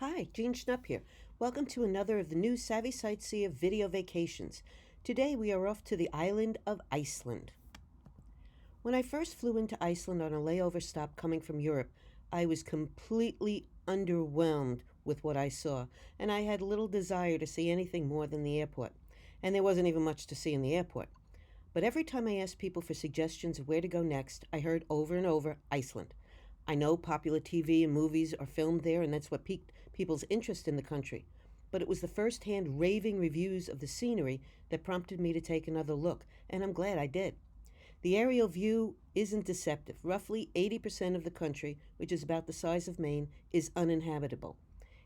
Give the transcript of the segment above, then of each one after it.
Hi, Jean Schnupp here. Welcome to another of the new Savvy Sightseer video vacations. Today we are off to the island of Iceland. When I first flew into Iceland on a layover stop coming from Europe, I was completely underwhelmed with what I saw, and I had little desire to see anything more than the airport. And there wasn't even much to see in the airport. But every time I asked people for suggestions of where to go next, I heard over and over Iceland. I know popular TV and movies are filmed there, and that's what piqued people's interest in the country. But it was the first hand raving reviews of the scenery that prompted me to take another look, and I'm glad I did. The aerial view isn't deceptive. Roughly 80% of the country, which is about the size of Maine, is uninhabitable.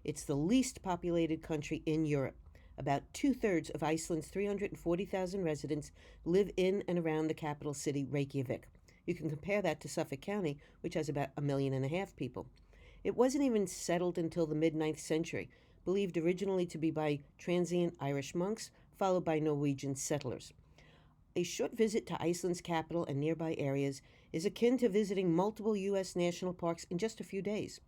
It's the least populated country in Europe. About two-thirds of Iceland's 340,000 residents live in and around the capital city, Reykjavik. You can compare that to Suffolk County, which has about 1.5 million people. It wasn't even settled until the mid-9th century, believed originally to be by transient Irish monks, followed by Norwegian settlers. A short visit to Iceland's capital and nearby areas is akin to visiting multiple U.S. national parks in just a few days.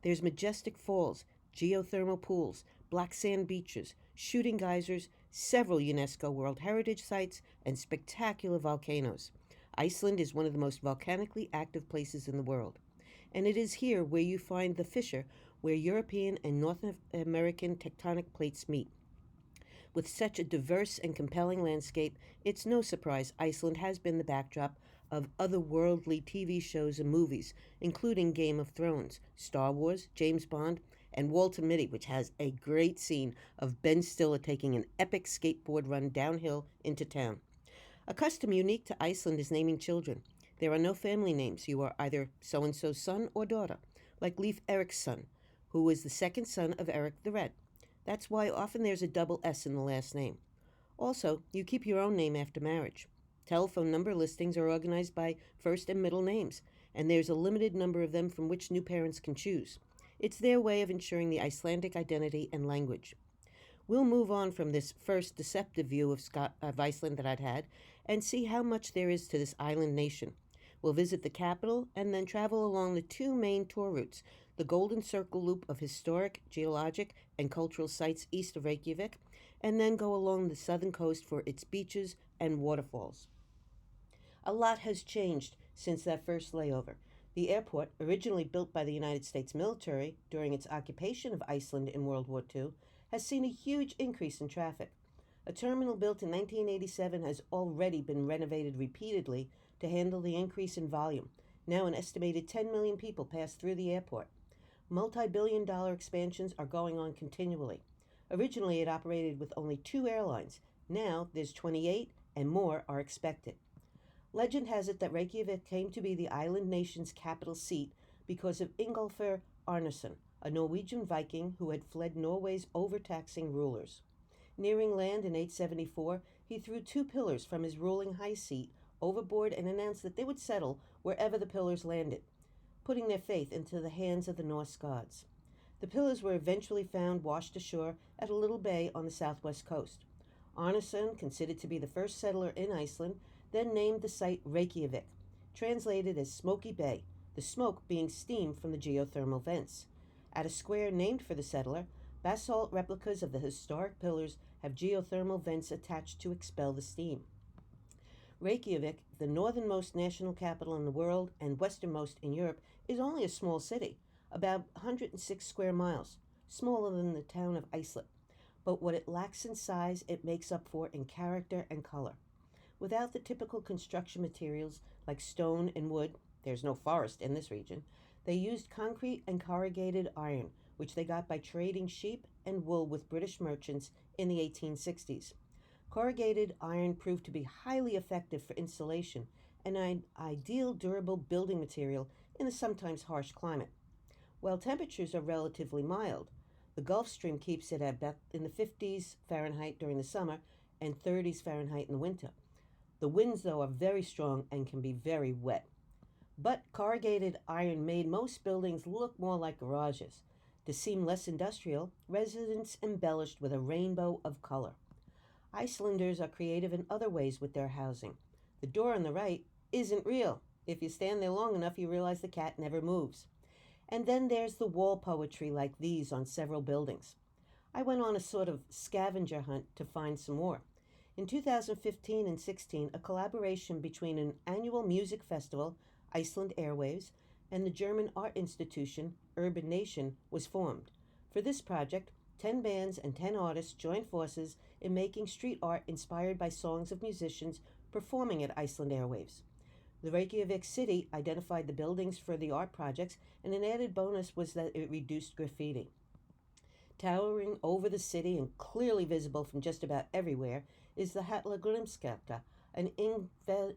There's majestic falls, geothermal pools, black sand beaches, shooting geysers, several UNESCO World Heritage Sites, and spectacular volcanoes. Iceland is one of the most volcanically active places in the world. And it is here where you find the fissure where European and North American tectonic plates meet. With such a diverse and compelling landscape, it's no surprise Iceland has been the backdrop of otherworldly TV shows and movies, including Game of Thrones, Star Wars, James Bond, and Walter Mitty, which has a great scene of Ben Stiller taking an epic skateboard run downhill into town. A custom unique to Iceland is naming children. There are no family names. You are either so-and-so's son or daughter, like Leif Erikson, who was the second son of Eric the Red. That's why often there's a double S in the last name. Also, you keep your own name after marriage. Telephone number listings are organized by first and middle names, and there's a limited number of them from which new parents can choose. It's their way of ensuring the Icelandic identity and language. We'll move on from this first deceptive view of Iceland that I'd had and see how much there is to this island nation. We'll visit the capital and then travel along the two main tour routes, the Golden Circle Loop of historic, geologic, and cultural sites east of Reykjavik, and then go along the southern coast for its beaches and waterfalls. A lot has changed since that first layover. The airport, originally built by the United States military during its occupation of Iceland in World War II, has seen a huge increase in traffic. A terminal built in 1987 has already been renovated repeatedly to handle the increase in volume. Now an estimated 10 million people pass through the airport. Multi-billion-dollar expansions are going on continually. Originally, it operated with only 2 airlines. Now there's 28, and more are expected. Legend has it that Reykjavik came to be the island nation's capital seat because of Ingolfur Arnason, a Norwegian Viking who had fled Norway's overtaxing rulers. Nearing land in 874, he threw 2 pillars from his ruling high seat overboard and announced that they would settle wherever the pillars landed, putting their faith into the hands of the Norse gods. The pillars were eventually found washed ashore at a little bay on the southwest coast. Arnason, considered to be the first settler in Iceland, then named the site Reykjavik, translated as Smoky Bay, the smoke being steam from the geothermal vents. At a square named for the settler, basalt replicas of the historic pillars have geothermal vents attached to expel the steam. Reykjavik, the northernmost national capital in the world and westernmost in Europe, is only a small city, about 106 square miles, smaller than the town of Iceland. But what it lacks in size, it makes up for in character and color. Without the typical construction materials like stone and wood, there's no forest in this region, they used concrete and corrugated iron, which they got by trading sheep and wool with British merchants in the 1860s. Corrugated iron proved to be highly effective for insulation and an ideal durable building material in a sometimes harsh climate. While temperatures are relatively mild, the Gulf Stream keeps it at about in the 50s Fahrenheit during the summer and 30s Fahrenheit in the winter. The winds, though, are very strong and can be very wet. But corrugated iron made most buildings look more like garages. To seem less industrial, residents embellished with a rainbow of color. Icelanders are creative in other ways with their housing. The door on the right isn't real. If you stand there long enough, you realize the cat never moves. And then there's the wall poetry like these on several buildings. I went on a sort of scavenger hunt to find some more. In 2015 and 16, a collaboration between an annual music festival, Iceland Airwaves, and the German art institution, Urban Nation, was formed. For this project, 10 bands and 10 artists joined forces in making street art inspired by songs of musicians performing at Iceland Airwaves. The Reykjavik city identified the buildings for the art projects, and an added bonus was that it reduced graffiti. Towering over the city and clearly visible from just about everywhere is the Hallgrímskirkja, an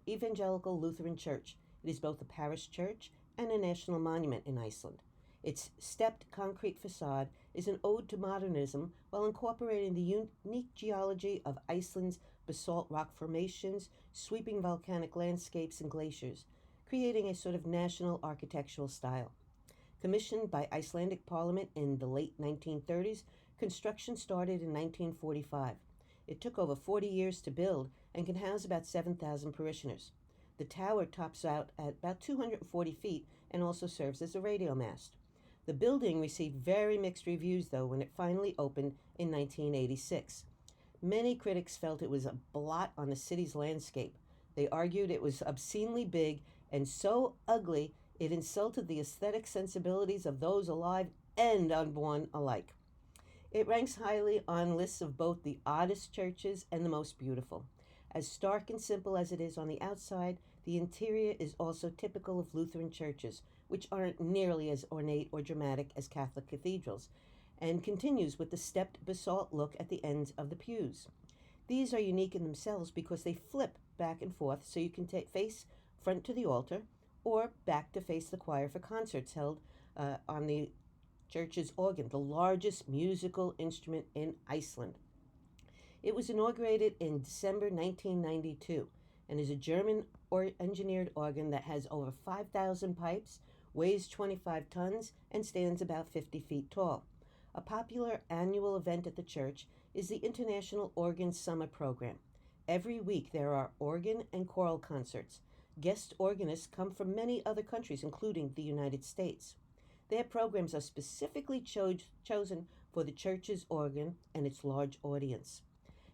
evangelical Lutheran church. It is both a parish church and a national monument in Iceland. Its stepped concrete facade is an ode to modernism while incorporating the unique geology of Iceland's basalt rock formations, sweeping volcanic landscapes, and glaciers, creating a sort of national architectural style. Commissioned by Icelandic Parliament in the late 1930s, construction started in 1945. It took over 40 years to build and can house about 7,000 parishioners. The tower tops out at about 240 feet and also serves as a radio mast. The building received very mixed reviews, though, when it finally opened in 1986. Many critics felt it was a blot on the city's landscape. They argued it was obscenely big and so ugly it insulted the aesthetic sensibilities of those alive and unborn alike. It ranks highly on lists of both the oddest churches and the most beautiful. As stark and simple as it is on the outside, the interior is also typical of Lutheran churches, which aren't nearly as ornate or dramatic as Catholic cathedrals, and continues with the stepped basalt look at the ends of the pews. These are unique in themselves because they flip back and forth so you can face front to the altar or back to face the choir for concerts held on the church's organ, the largest musical instrument in Iceland. It was inaugurated in December 1992 and is a German engineered organ that has over 5,000 pipes, weighs 25 tons, and stands about 50 feet tall. A popular annual event at the church is the International Organ Summer Program. Every week there are organ and choral concerts. Guest organists come from many other countries, including the United States. Their programs are specifically chosen for the church's organ and its large audience.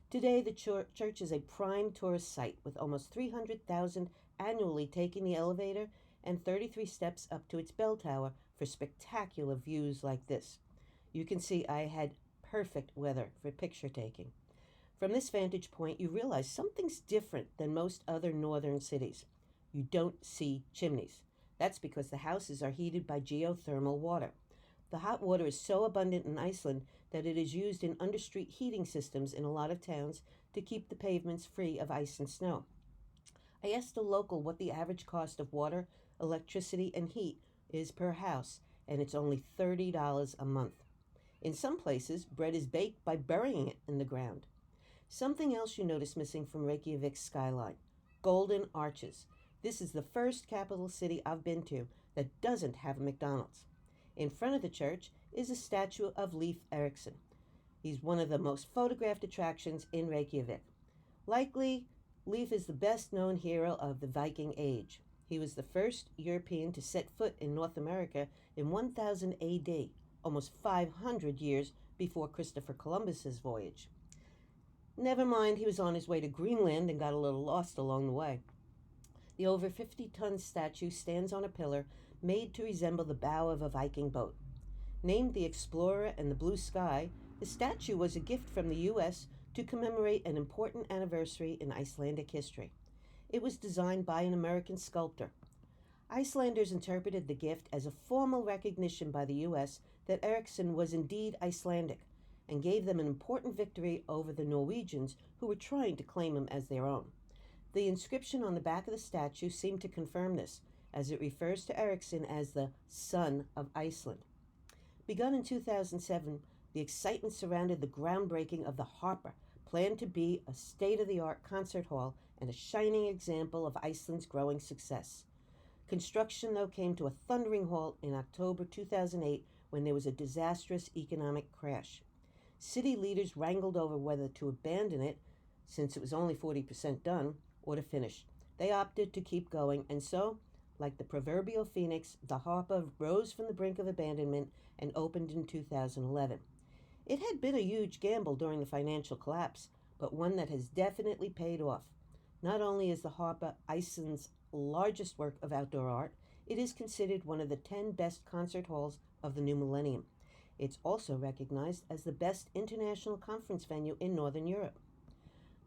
Today, the church is a prime tourist site with almost 300,000 annually taking the elevator and 33 steps up to its bell tower for spectacular views like this. You can see I had perfect weather for picture taking. From this vantage point, you realize something's different than most other northern cities. You don't see chimneys. That's because the houses are heated by geothermal water. The hot water is so abundant in Iceland that it is used in understreet heating systems in a lot of towns to keep the pavements free of ice and snow. I asked a local what the average cost of water, electricity, and heat is per house, and it's only $30 a month. In some places, bread is baked by burying it in the ground. Something else you notice missing from Reykjavik's skyline: golden arches. This is the first capital city I've been to that doesn't have a McDonald's. In front of the church is a statue of Leif Erikson. He's one of the most photographed attractions in Reykjavik. Likely, Leif is the best known hero of the Viking Age. He was the first European to set foot in North America in 1000 AD, almost 500 years before Christopher Columbus's voyage. Never mind, he was on his way to Greenland and got a little lost along the way. The over 50-ton statue stands on a pillar made to resemble the bow of a Viking boat. Named the Explorer and the Blue Sky, the statue was a gift from the U.S. to commemorate an important anniversary in Icelandic history. It was designed by an American sculptor. Icelanders interpreted the gift as a formal recognition by the U.S. that Ericsson was indeed Icelandic, and gave them an important victory over the Norwegians who were trying to claim him as their own. The inscription on the back of the statue seemed to confirm this, as it refers to Ericsson as the Son of Iceland. Begun in 2007, the excitement surrounded the groundbreaking of the Harpa, planned to be a state-of-the-art concert hall and a shining example of Iceland's growing success. Construction, though, came to a thundering halt in October 2008 when there was a disastrous economic crash. City leaders wrangled over whether to abandon it, since it was only 40% done, or to finish. They opted to keep going, and so Like the proverbial phoenix, the harbor rose from the brink of abandonment and opened in 2011. It had been a huge gamble during the financial collapse, but one that has definitely paid off. Not only is the harbor Iceland's largest work of outdoor art, it is considered one of the 10 best concert halls of the new millennium. It's also recognized as the best international conference venue in Northern Europe.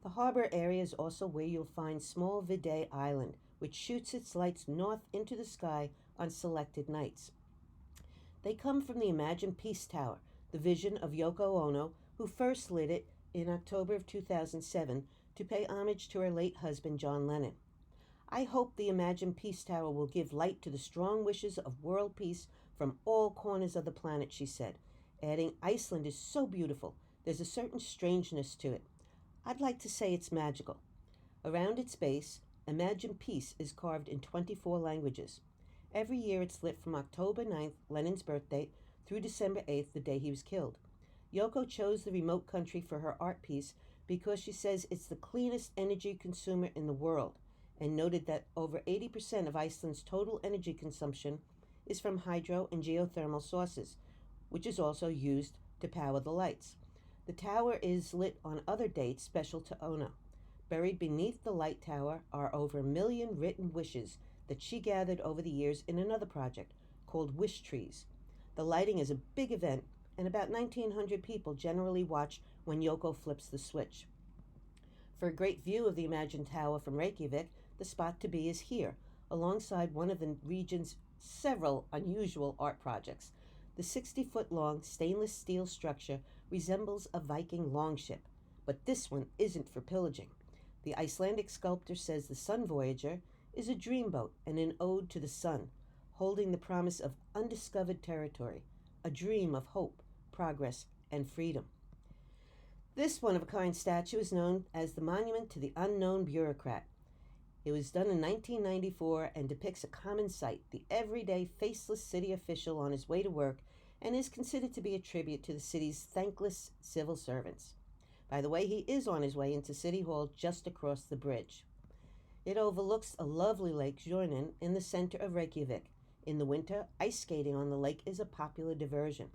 The harbor area is also where you'll find small Vide Island, which shoots its lights north into the sky on selected nights. They come from the Imagine Peace Tower, the vision of Yoko Ono, who first lit it in October of 2007 to pay homage to her late husband John Lennon. I hope the Imagine Peace Tower will give light to the strong wishes of world peace from all corners of the planet, she said, adding, Iceland is so beautiful. There's a certain strangeness to it. I'd like to say it's magical. Around its base, Imagine Peace is carved in 24 languages. Every year it's lit from October 9th, Lennon's birthday, through December 8th, the day he was killed. Yoko chose the remote country for her art piece because she says it's the cleanest energy consumer in the world, and noted that over 80% of Iceland's total energy consumption is from hydro and geothermal sources, which is also used to power the lights. The tower is lit on other dates special to Ona. Buried beneath the light tower are over 1 million written wishes that she gathered over the years in another project called Wish Trees. The lighting is a big event, and about 1,900 people generally watch when Yoko flips the switch. For a great view of the Imagine Tower from Reykjavik, the spot to be is here, alongside one of the region's several unusual art projects. The 60-foot-long stainless steel structure resembles a Viking longship, but this one isn't for pillaging. The Icelandic sculptor says the Sun Voyager is a dreamboat and an ode to the sun, holding the promise of undiscovered territory, a dream of hope, progress, and freedom. This one-of-a-kind statue is known as the Monument to the Unknown Bureaucrat. It was done in 1994 and depicts a common sight, the everyday faceless city official on his way to work, and is considered to be a tribute to the city's thankless civil servants. By the way, he is on his way into City Hall just across the bridge. It overlooks a lovely lake, Jornen, in the center of Reykjavik. In the winter, ice skating on the lake is a popular diversion.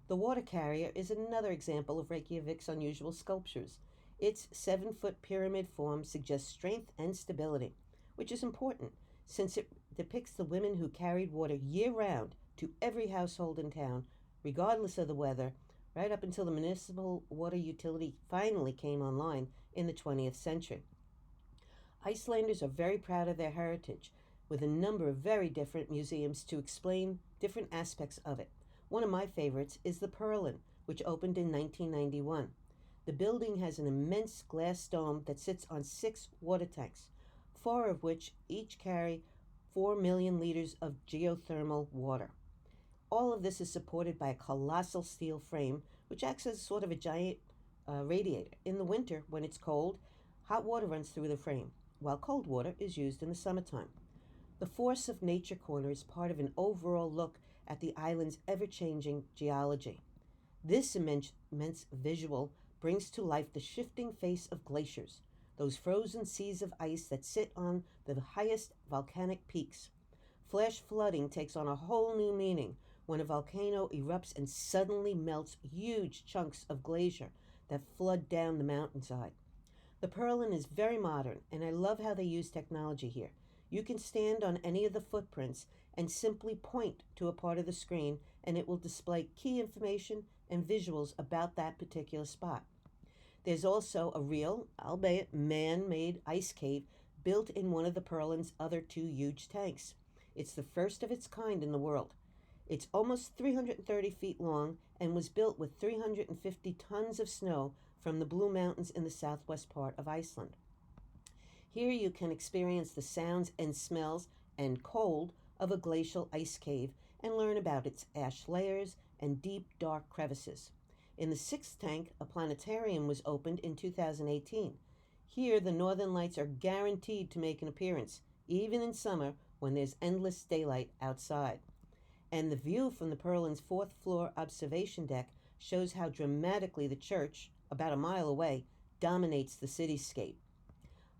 The water carrier is another example of Reykjavik's unusual sculptures. Its 7-foot pyramid form suggests strength and stability, which is important since it depicts the women who carried water year-round to every household in town, regardless of the weather, right up until the municipal water utility finally came online in the 20th century. Icelanders are very proud of their heritage, with a number of very different museums to explain different aspects of it. One of my favorites is the Perlin, which opened in 1991. The building has an immense glass dome that sits on 6 water tanks, 4 of which each carry 4 million liters of geothermal water. All of this is supported by a colossal steel frame, which acts as sort of a giant radiator. In the winter, when it's cold, hot water runs through the frame, while cold water is used in the summertime. The Force of Nature Corner is part of an overall look at the island's ever-changing geology. This immense visual brings to life the shifting face of glaciers, those frozen seas of ice that sit on the highest volcanic peaks. Flash flooding takes on a whole new meaning when a volcano erupts and suddenly melts huge chunks of glacier that flood down the mountainside. The Perlin is very modern, and I love how they use technology here. You can stand on any of the footprints and simply point to a part of the screen, and it will display key information and visuals about that particular spot. There's also a real, albeit man-made ice cave built in one of the Perlin's other 2 huge tanks. It's the first of its kind in the world. It's almost 330 feet long and was built with 350 tons of snow from the Blue Mountains in the southwest part of Iceland. Here you can experience the sounds and smells and cold of a glacial ice cave and learn about its ash layers and deep, dark crevices. In the 6th tank, a planetarium was opened in 2018. Here, the northern lights are guaranteed to make an appearance, even in summer when there's endless daylight outside. And the view from the Perlin's 4th floor observation deck shows how dramatically the church, about a mile away, dominates the cityscape.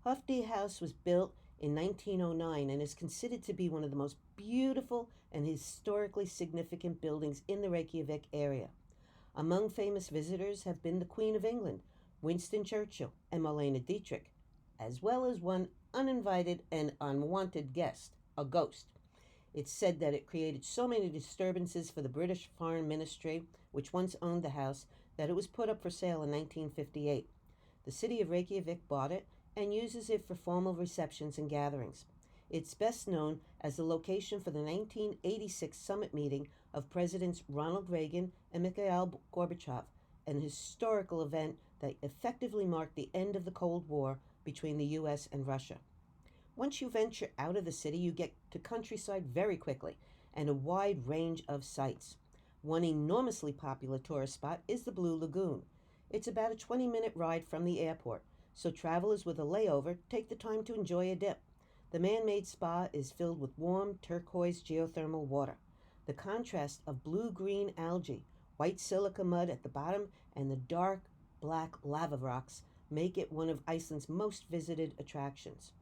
Hofdi House was built in 1909 and is considered to be one of the most beautiful and historically significant buildings in the Reykjavik area. Among famous visitors have been the Queen of England, Winston Churchill, and Marlene Dietrich, as well as one uninvited and unwanted guest, a ghost. It's said that it created so many disturbances for the British Foreign Ministry, which once owned the house, that it was put up for sale in 1958. The city of Reykjavik bought it and uses it for formal receptions and gatherings. It's best known as the location for the 1986 summit meeting of Presidents Ronald Reagan and Mikhail Gorbachev, an historical event that effectively marked the end of the Cold War between the U.S. and Russia. Once you venture out of the city, you get to countryside very quickly and a wide range of sights. One enormously popular tourist spot is the Blue Lagoon. It's about a 20-minute ride from the airport, so travelers with a layover take the time to enjoy a dip. The man-made spa is filled with warm, turquoise geothermal water. The contrast of blue-green algae, white silica mud at the bottom, and the dark, black lava rocks make it one of Iceland's most visited attractions.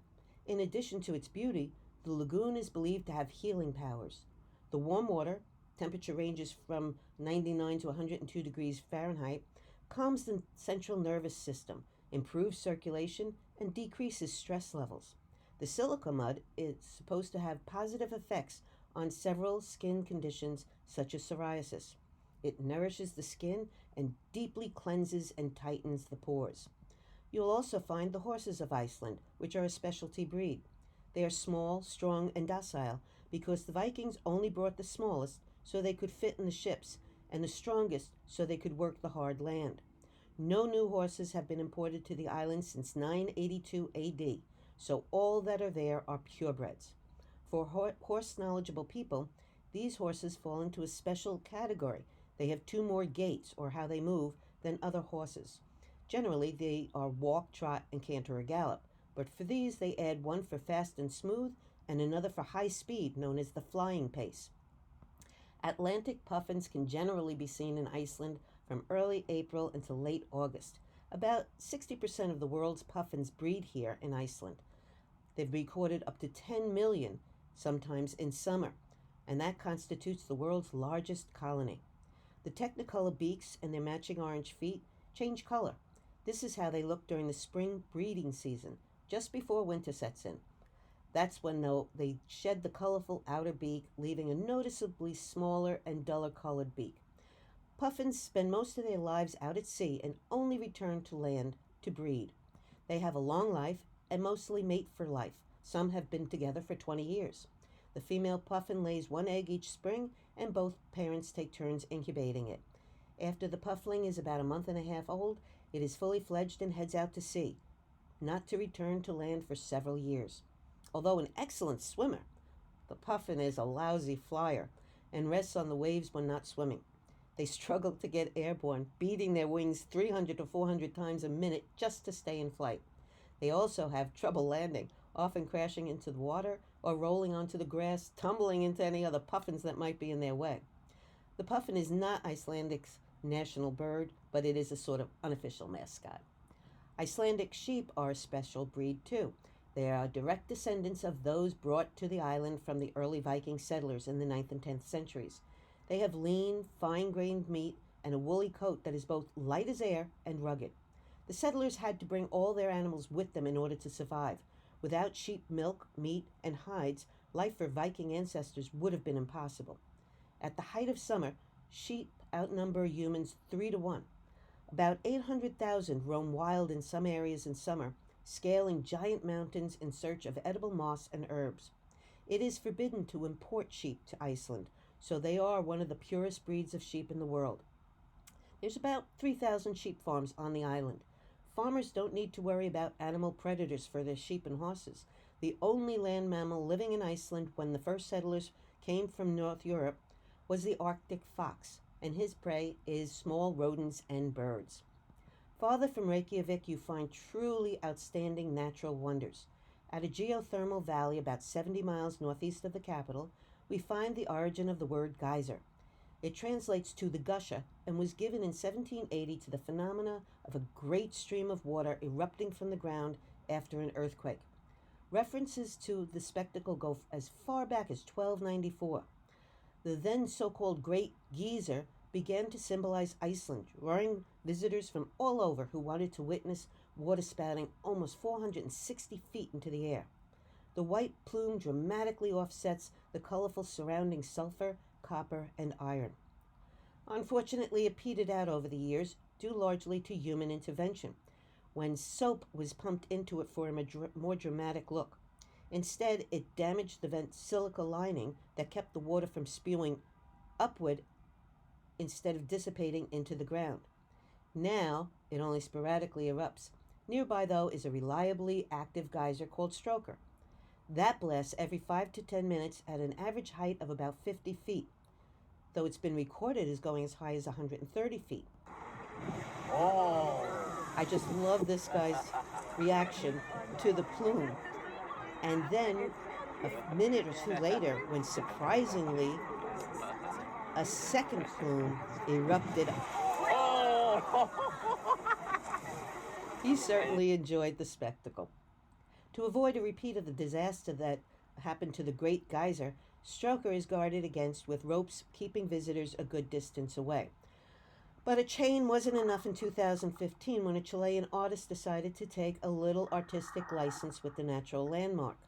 In addition to its beauty, the lagoon is believed to have healing powers. The warm water, temperature ranges from 99 to 102 degrees Fahrenheit, calms the central nervous system, improves circulation, and decreases stress levels. The silica mud is supposed to have positive effects on several skin conditions such as psoriasis. It nourishes the skin and deeply cleanses and tightens the pores. You'll also find the horses of Iceland, which are a specialty breed. They are small, strong, and docile because the Vikings only brought the smallest so they could fit in the ships, and the strongest so they could work the hard land. No new horses have been imported to the island since 982 AD, so all that are there are purebreds. For horse-knowledgeable people, these horses fall into a special category. They have 2 more gaits, or how they move, than other horses. Generally, they are walk, trot, and canter or gallop, but for these they add one for fast and smooth and another for high speed, known as the flying pace. Atlantic puffins can generally be seen in Iceland from early April until late August. About 60% of the world's puffins breed here in Iceland. They've recorded up to 10 million, sometimes in summer, and that constitutes the world's largest colony. The technicolor beaks and their matching orange feet change color. This is how they look during the spring breeding season, just before winter sets in. That's when, though, they shed the colorful outer beak, leaving a noticeably smaller and duller colored beak. Puffins spend most of their lives out at sea and only return to land to breed. They have a long life and mostly mate for life. Some have been together for 20 years. The female puffin lays 1 egg each spring, and both parents take turns incubating it. After the puffling is about a month and a half old, it is fully fledged and heads out to sea, not to return to land for several years. Although an excellent swimmer, the puffin is a lousy flyer and rests on the waves when not swimming. They struggle to get airborne, beating their wings 300 to 400 times a minute just to stay in flight. They also have trouble landing, often crashing into the water or rolling onto the grass, tumbling into any other puffins that might be in their way. The puffin is not Icelandic's national bird, but it is a sort of unofficial mascot. Icelandic sheep are a special breed too. They are direct descendants of those brought to the island from the early Viking settlers in the 9th and 10th centuries. They have lean, fine-grained meat and a woolly coat that is both light as air and rugged. The settlers had to bring all their animals with them in order to survive. Without sheep milk, meat, and hides, life for Viking ancestors would have been impossible. At the height of summer, sheep outnumber humans 3 to 1. About 800,000 roam wild in some areas in summer, scaling giant mountains in search of edible moss and herbs. It is forbidden to import sheep to Iceland, so they are one of the purest breeds of sheep in the world. There's about 3,000 sheep farms on the island. Farmers don't need to worry about animal predators for their sheep and horses. The only land mammal living in Iceland when the first settlers came from North Europe was the Arctic fox, and his prey is small rodents and birds. Farther from Reykjavik, you find truly outstanding natural wonders. At a geothermal valley about 70 miles northeast of the capital, we find the origin of the word geyser. It translates to the gusher and was given in 1780 to the phenomena of a great stream of water erupting from the ground after an earthquake. References to the spectacle go as far back as 1294. The then so-called Great Geyser began to symbolize Iceland, drawing visitors from all over who wanted to witness water spouting almost 460 feet into the air. The white plume dramatically offsets the colorful surrounding sulfur, copper, and iron. Unfortunately, it petered out over the years, due largely to human intervention, when soap was pumped into it for a more dramatic look. Instead, it damaged the vent's silica lining that kept the water from spewing upward instead of dissipating into the ground. Now, it only sporadically erupts. Nearby, though, is a reliably active geyser called Stroker. That blasts every 5 to 10 minutes at an average height of about 50 feet, though it's been recorded as going as high as 130 feet. Oh. I just love this guy's reaction to the plume. And then, a minute or two later, when surprisingly, a second plume erupted. Oh. He certainly enjoyed the spectacle. To avoid a repeat of the disaster that happened to the Great Geyser, Stroker is guarded against with ropes keeping visitors a good distance away. But a chain wasn't enough in 2015 when a Chilean artist decided to take a little artistic license with the natural landmark.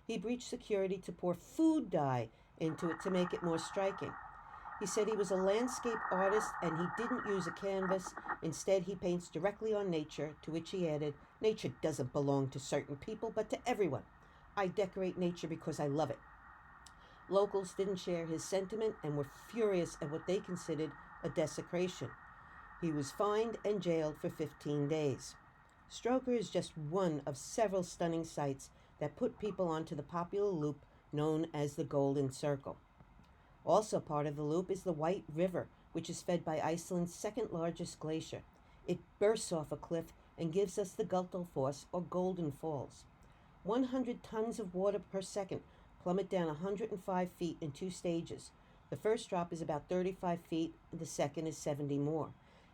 He breached security to pour food dye into it to make it more striking. He said he was a landscape artist and he didn't use a canvas. Instead, he paints directly on nature, to which he added, "Nature doesn't belong to certain people, but to everyone. I decorate nature because I love it." Locals didn't share his sentiment and were furious at what they considered a desecration. He was fined and jailed for 15 days. Stroker is just one of several stunning sights that put people onto the popular loop known as the Golden Circle. Also part of the loop is the White River, which is fed by Iceland's second largest glacier. It bursts off a cliff and gives us the Gullfoss, or Golden Falls. 100 tons of water per second plummet down 105 feet in 2 stages. The first drop is about 35 feet, the second is 70 more,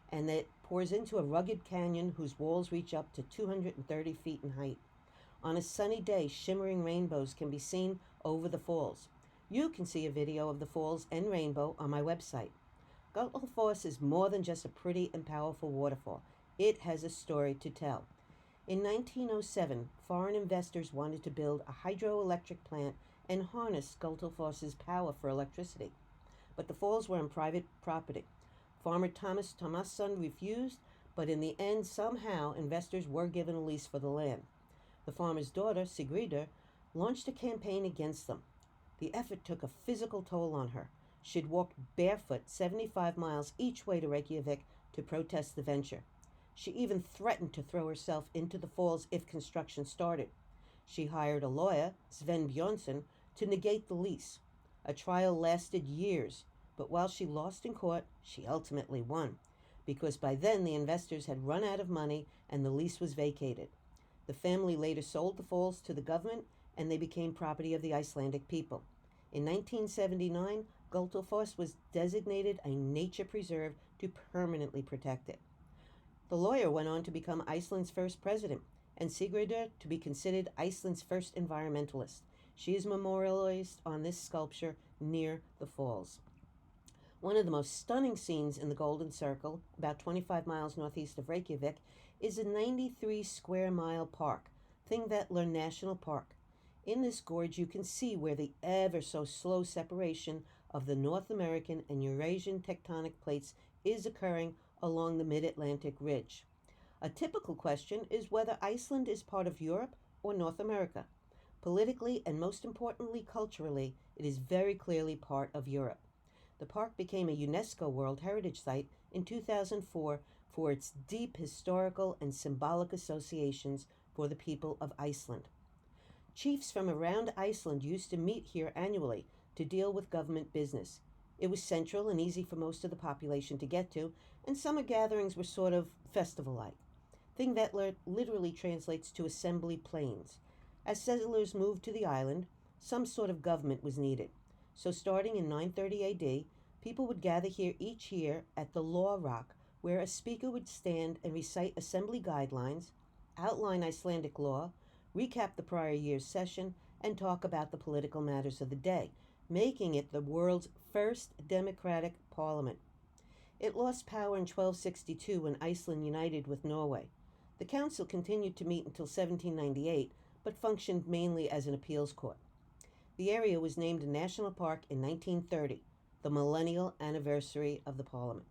and it pours into a rugged canyon whose walls reach up to 230 feet in height. On a sunny day, shimmering rainbows can be seen over the falls. You can see a video of the falls and rainbow on my website. Gullfoss is more than just a pretty and powerful waterfall. It has a story to tell. In 1907, foreign investors wanted to build a hydroelectric plant and harness Gullfoss's power for electricity. But the falls were on private property. Farmer Thomas Thomasson refused, but in the end, somehow, investors were given a lease for the land. The farmer's daughter, Sigridur, launched a campaign against them. The effort took a physical toll on her. She'd walked barefoot 75 miles each way to Reykjavik to protest the venture. She even threatened to throw herself into the falls if construction started. She hired a lawyer, Sven Bjornsson, to negate the lease. A trial lasted years, but while she lost in court, she ultimately won, because by then the investors had run out of money and the lease was vacated. The family later sold the falls to the government and they became property of the Icelandic people. In 1979, Gullfoss was designated a nature preserve to permanently protect it. The lawyer went on to become Iceland's first president, and Sigridur to be considered Iceland's first environmentalist. She is memorialized on this sculpture near the falls. One of the most stunning scenes in the Golden Circle, about 25 miles northeast of Reykjavik, is a 93 square mile park, Thingvellir National Park. In this gorge, you can see where the ever so slow separation of the North American and Eurasian tectonic plates is occurring along the mid-Atlantic ridge. A typical question is whether Iceland is part of Europe or North America. Politically and most importantly culturally, it is very clearly part of Europe. The park became a UNESCO World Heritage Site in 2004 for its deep historical and symbolic associations for the people of Iceland. Chiefs from around Iceland used to meet here annually to deal with government business. It was central and easy for most of the population to get to, and summer gatherings were sort of festival-like. Thingvellir literally translates to assembly plains. As settlers moved to the island, some sort of government was needed. So starting in 930 AD, people would gather here each year at the Law Rock, where a speaker would stand and recite assembly guidelines, outline Icelandic law, recap the prior year's session, and talk about the political matters of the day, making it the world's first democratic parliament. It lost power in 1262 when Iceland united with Norway. The council continued to meet until 1798, but functioned mainly as an appeals court. The area was named a national park in 1930, the millennial anniversary of the parliament.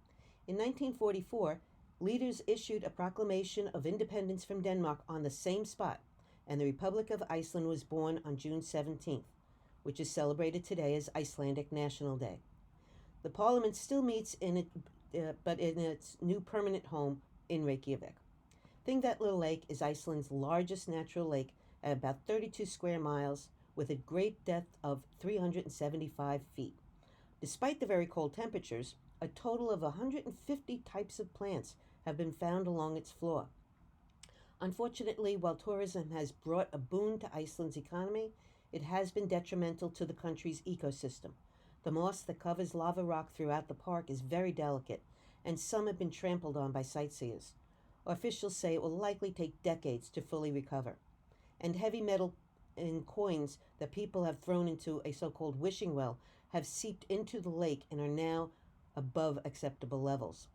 In 1944, leaders issued a proclamation of independence from Denmark on the same spot, and the Republic of Iceland was born on June 17th, which is celebrated today as Icelandic National Day. The parliament still meets but in its new permanent home in Reykjavik. Thingvellir Lake is Iceland's largest natural lake at about 32 square miles with a great depth of 375 feet. Despite the very cold temperatures, a total of 150 types of plants have been found along its floor. Unfortunately, while tourism has brought a boon to Iceland's economy, it has been detrimental to the country's ecosystem. The moss that covers lava rock throughout the park is very delicate, and some have been trampled on by sightseers. Officials say it will likely take decades to fully recover. And heavy metal and coins that people have thrown into a so-called wishing well have seeped into the lake and are now above acceptable levels.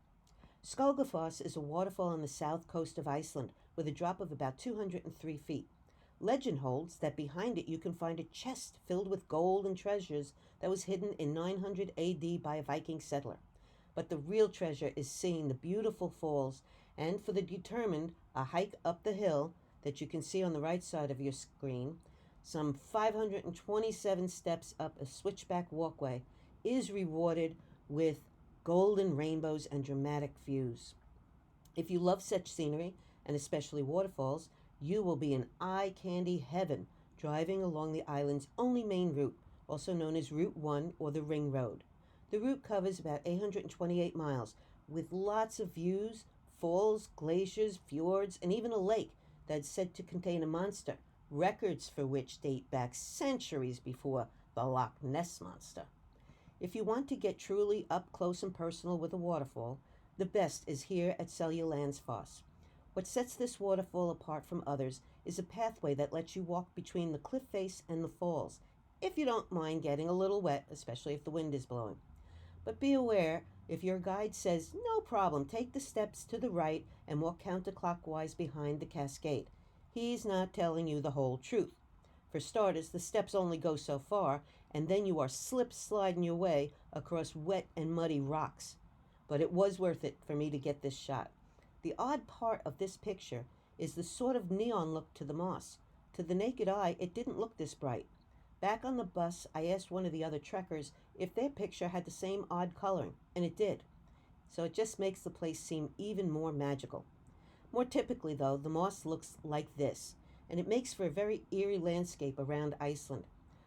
Skolgafoss is a waterfall on the south coast of Iceland with a drop of about 203 feet. Legend holds that behind it you can find a chest filled with gold and treasures that was hidden in 900 AD by a Viking settler. But the real treasure is seeing the beautiful falls, and for the determined, a hike up the hill that you can see on the right side of your screen, some 527 steps up a switchback walkway, is rewarded with golden rainbows and dramatic views. If you love such scenery, and especially waterfalls, you will be in eye candy heaven driving along the island's only main route, also known as Route 1 or the Ring Road. The route covers about 828 miles with lots of views, falls, glaciers, fjords, and even a lake that's said to contain a monster, records for which date back centuries before the Loch Ness Monster. If you want to get truly up close and personal with a waterfall, the best is here at Seljalandsfoss. What sets this waterfall apart from others is a pathway that lets you walk between the cliff face and the falls, if you don't mind getting a little wet, especially if the wind is blowing. But be aware, if your guide says, no problem, take the steps to the right and walk counterclockwise behind the cascade, he's not telling you the whole truth. For starters, the steps only go so far, and then you are sliding your way across wet and muddy rocks. But it was worth it for me to get this shot. The odd part of this picture is the sort of neon look to the moss. To the naked eye, it didn't look this bright. Back on the bus, I asked one of the other trekkers if their picture had the same odd coloring, and it did. So it just makes the place seem even more magical. More typically, though, the moss looks like this, and it makes for a very eerie landscape around Iceland.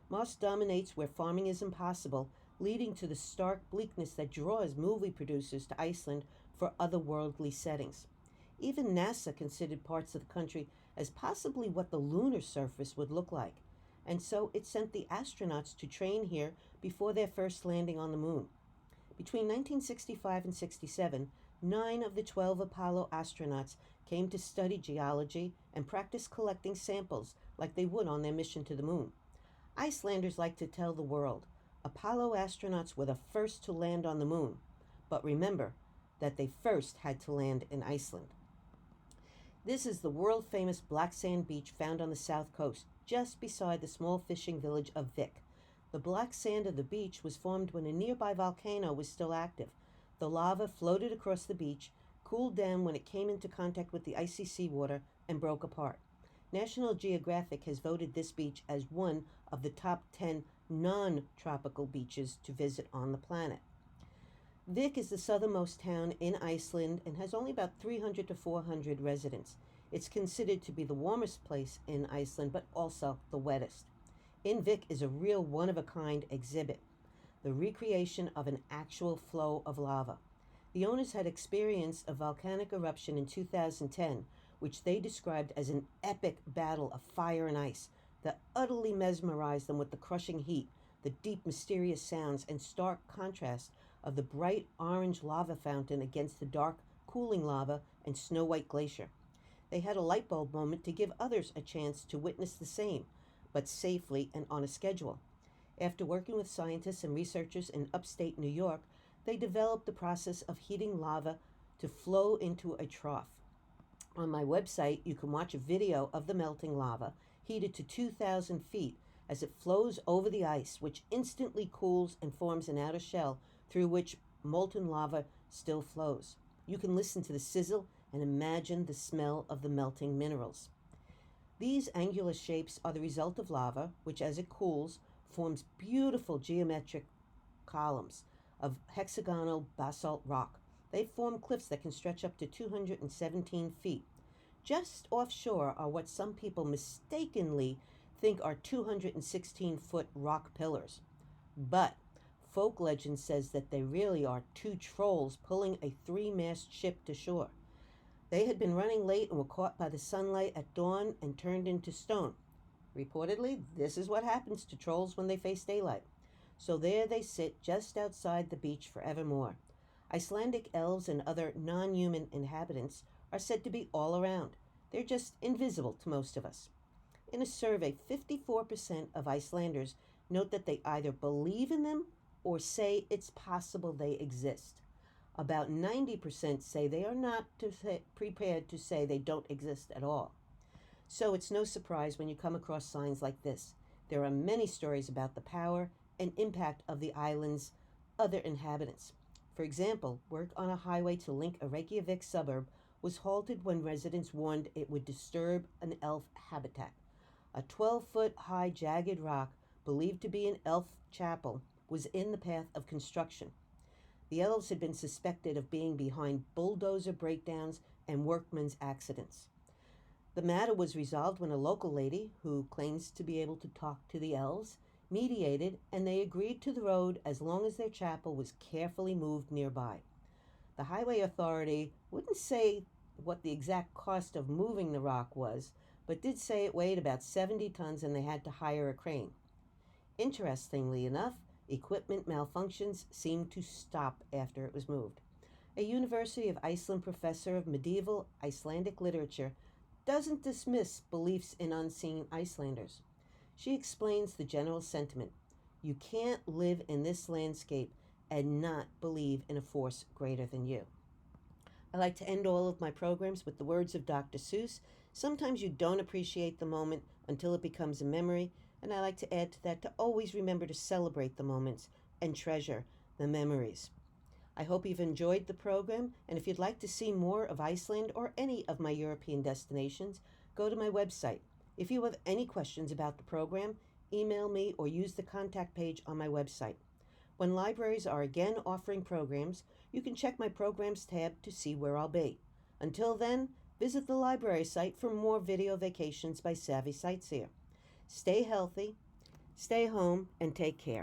Moss dominates where farming is impossible, leading to the stark bleakness that draws movie producers to Iceland for otherworldly settings. Even NASA considered parts of the country as possibly what the lunar surface would look like, and so it sent the astronauts to train here before their first landing on the moon. Between 1965 and 67, 9 of the 12 Apollo astronauts came to study geology and practice collecting samples like they would on their mission to the moon. Icelanders like to tell the world, Apollo astronauts were the first to land on the moon, but remember that they first had to land in Iceland. This is the world-famous black sand beach found on the south coast, just beside the small fishing village of Vik. The black sand of the beach was formed when a nearby volcano was still active. The lava floated across the beach, cooled down when it came into contact with the icy seawater, and broke apart. National Geographic has voted this beach as one of the top 10 non-tropical beaches to visit on the planet. Vik is the southernmost town in Iceland and has only about 300 to 400 residents. It's considered to be the warmest place in Iceland, but also the wettest. In Vik is a real one-of-a-kind exhibit, the recreation of an actual flow of lava. The owners had experienced a volcanic eruption in 2010, which they described as an epic battle of fire and ice that utterly mesmerized them with the crushing heat, the deep mysterious sounds, and stark contrast of the bright orange lava fountain against the dark cooling lava and snow-white glacier. they had a light bulb moment to give others a chance to witness the same, but safely and on a schedule. After working with scientists and researchers in upstate New York, they developed the process of heating lava to flow into a trough. On my website, you can watch a video of the melting lava, heated to 2,000 feet, as it flows over the ice, which instantly cools and forms an outer shell through which molten lava still flows. You can listen to the sizzle and imagine the smell of the melting minerals. These angular shapes are the result of lava, which as it cools, forms beautiful geometric columns of hexagonal basalt rock. They form cliffs that can stretch up to 217 feet. Just offshore are what some people mistakenly think are 216-foot rock pillars. But folk legend says that they really are two trolls pulling a 3-mast ship to shore. They had been running late and were caught by the sunlight at dawn and turned into stone. Reportedly, this is what happens to trolls when they face daylight. So there they sit just outside the beach forevermore. Icelandic elves and other non-human inhabitants are said to be all around. They're just invisible to most of us. In a survey, 54% of Icelanders note that they either believe in them or say it's possible they exist. About 90% say they are not prepared to say they don't exist at all. So it's no surprise when you come across signs like this. There are many stories about the power and impact of the island's other inhabitants. For example, work on a highway to link a Reykjavik suburb was halted when residents warned it would disturb an elf habitat. A 12-foot high jagged rock, believed to be an elf chapel, was in the path of construction. The elves had been suspected of being behind bulldozer breakdowns and workmen's accidents. The matter was resolved when a local lady, who claims to be able to talk to the elves, mediated, and they agreed to the road as long as their chapel was carefully moved nearby. The highway authority wouldn't say what the exact cost of moving the rock was, but did say it weighed about 70 tons and they had to hire a crane. Interestingly enough, equipment malfunctions seemed to stop after it was moved. A University of Iceland professor of medieval Icelandic literature doesn't dismiss beliefs in unseen Icelanders. She explains the general sentiment. You can't live in this landscape and not believe in a force greater than you. I like to end all of my programs with the words of Dr. Seuss. Sometimes you don't appreciate the moment until it becomes a memory, and I like to add to that to always remember to celebrate the moments and treasure the memories. I hope you've enjoyed the program, and if you'd like to see more of Iceland or any of my European destinations, go to my website. If you have any questions about the program, email me or use the contact page on my website. When libraries are again offering programs, you can check my programs tab to see where I'll be. Until then, visit the library site for more video vacations by Savvy Sightseer. Stay healthy, stay home, and take care.